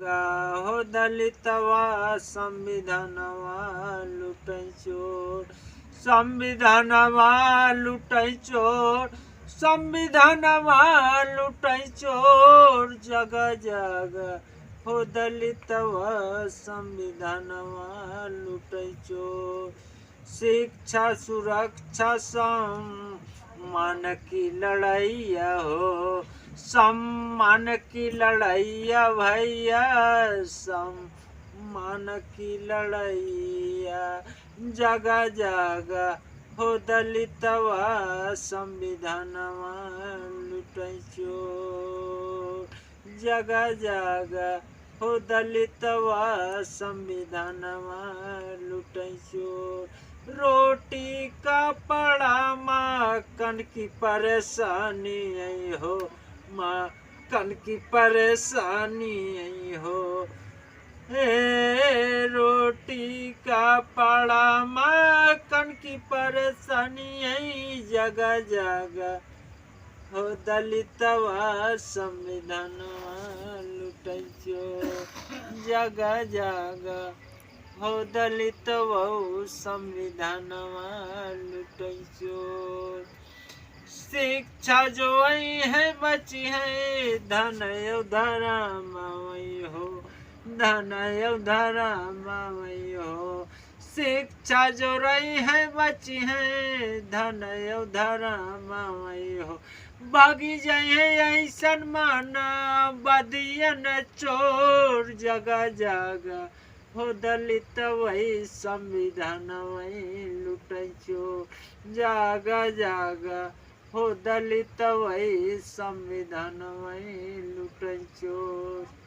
जागा हो दलितवा संविधानवा लुटै चोर संविधानवा लुटै चोर संविधानवा लुटै चोर जगा जागा हो दलितवा संविधानवा लुटै चोर शिक्षा सुरक्षा सम्मान की लड़ैया हो सम्मान की लड़ैया भैया सम्मान की लड़ैया जगह जगह हो दलितवा संविधानवा लुटै चोर जगह जगह हो दलितवा संविधानवा लुटै चोर रोटी कपड़ा मकान की परेशानी हो मकान की परेशानी हो हे रोटी कपड़ा मकान की परेशानी जगह जगह हो दलितवा संविधानवा लुटै चोर जगह जगह हो दलितवा संविधानवा लुटै चोर शिक्षा जो है बची है धन धरा मावई हो धन धरा मावई हो शिक्षा जो रही है बची है धन धरा मावई हो भागी जाए ऐसन माना बदियन चोर जगह जगह हो दलित वही संविधान वही लुटै चोर जगह जगह हो दलित वही संविधान वही लुटै चोर।